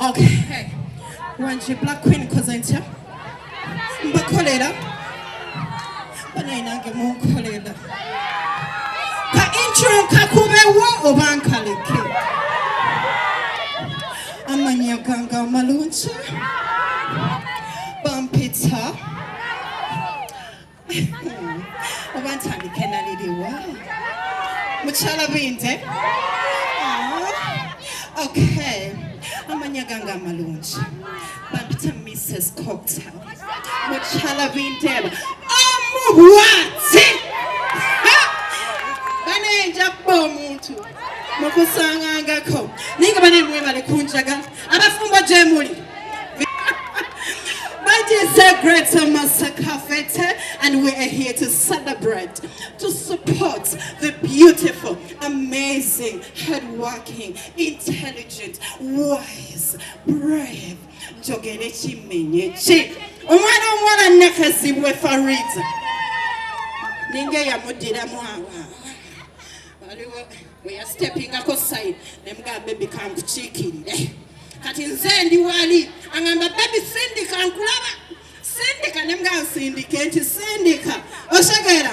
Okay. Wanji Black Queen Kozentya. Mbakolera. Banayinange munkolera. Ka intro kakubewo obankaleke. Amanya ganga maluncha. Bampita. Obantandike naliriwa. Muchala binte. Okay. Amanya ganga maluncha. Bampita Mrs. Cocktail. Muchala binte. What? Banenja bomuntu. Mukusanga ngako. Ninga bane mwebale kunjaga. Abafumba jemuli. It is a great Masakafete, and we are here to celebrate, to support the beautiful, amazing, hardworking, intelligent, wise, brave Jogenechi Menyechi. Omwana Nakazibwe Faridah. We are stepping aside. Them baby come chicken. Kati nzendi wali angamba baby sindika nkulaba sindika nemga syndicate sindika oshagera.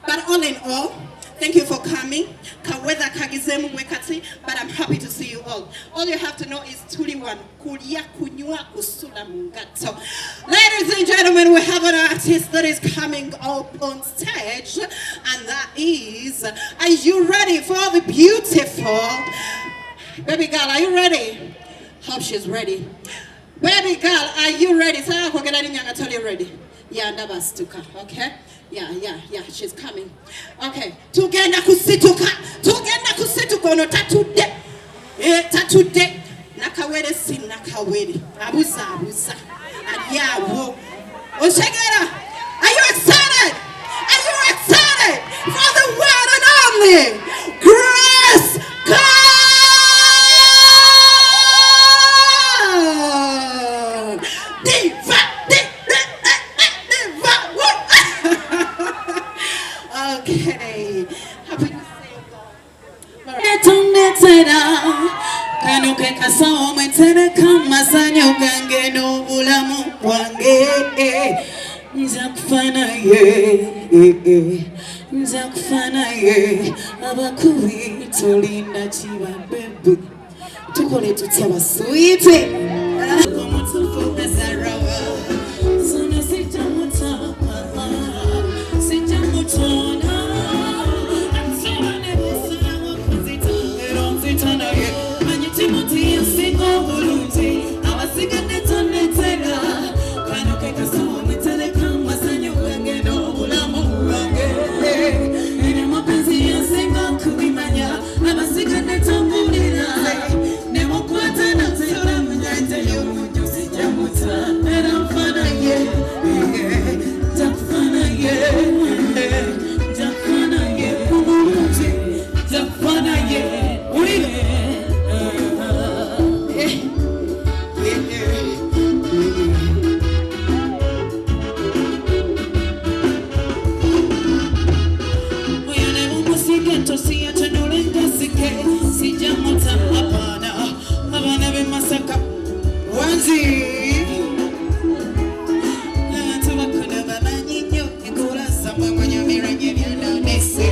But all in all, thank you for coming. Kaweza kagizemu wekati, but I'm happy to see you all. All you have to know is tuliwan kulia kunywa kusula mungato. Ladies and gentlemen, we have an artist that is coming up on stage, and that is, are you ready for the beautiful baby girl? Are you ready? Hope she's ready. Baby girl, are you ready? Say I tell you ready. Yeah, ndabastuka. Okay? Yeah, she's coming. Okay. Tugenda kusituka no tatude. Tatude. Nakawere sin nakawere. Abusa. Adiawo. Oshegera. Are you excited? Are you excited for the one and only Grace God? Okay. Happy to see you all. Kanuke kasao mwetere kama sanyo gange no bulamu wange. Nzakufana ye abakubi tulinda chiba bebe tukole tutaba sweet komutufu kasarawa sono sitamutapa sitamutona amsone busara wakuzita eronzitana ye manyitimuti yasingo bulunzi awasigane tonetera kanuke kasao mwetere kama sanyo gange no bulamu wange ene mapenzi yasingo kubimanya abasigane tambulira ne mukwata na tera mnyanja yomujo sijamuta era mfana ye takfana ye uile Tosia tenulenga sike sijamuta hapana abana be masaka wanzi la tubakuna babanyinyo ekula samwe mwenye miranye byana nese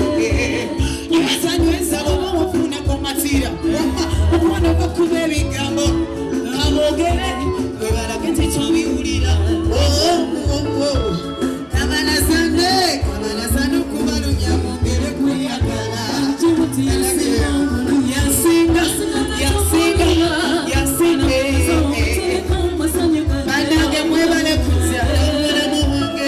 yasanywe sabo wafuna komatira omwana bakube bigambo abogere barakete chobi ulira kabana sanu kubalu nyamongere kuyakala yasinga banange mwebale kutya yasinga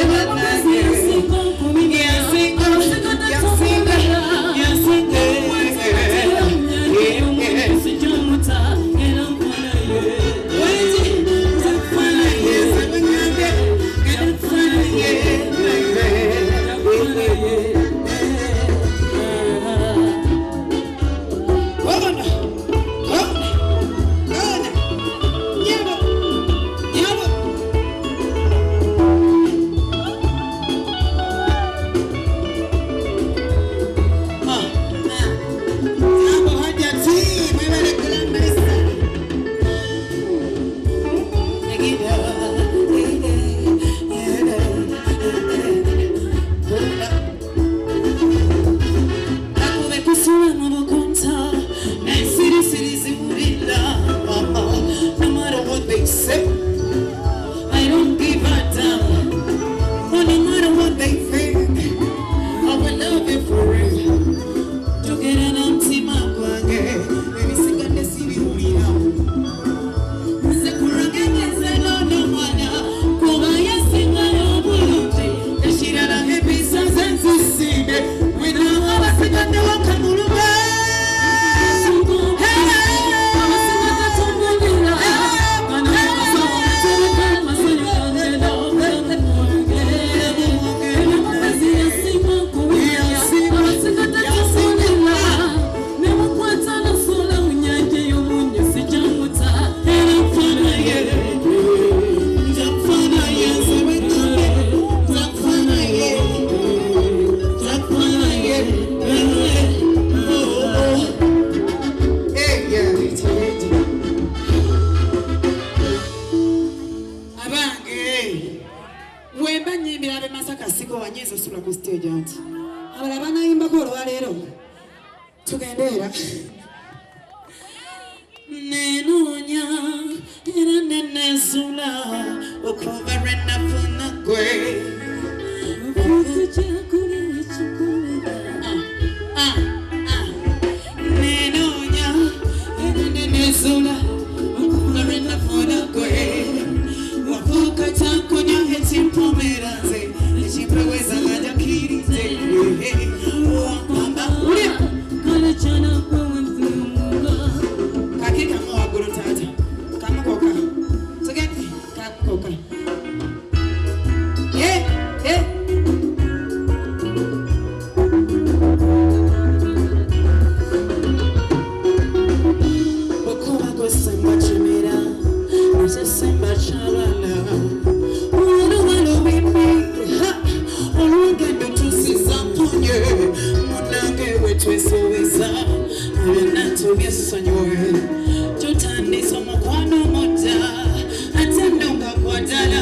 Namusulawo okuva nafuna gwe nenonya nenezula okuva nafuna gwe wavuka takonya ekimpomera nze ekimpeweza ngajakirize wampamba ulya kaki kama wagulu tata kama koka sogeti kama koka Bokoma gosemba chimera nasemba chabala wano bimbi olugendo tusiza mpunye munange wetwesoweza ebinatu byesonyiwe tutandisa omukwano muda ate ndonga kwadala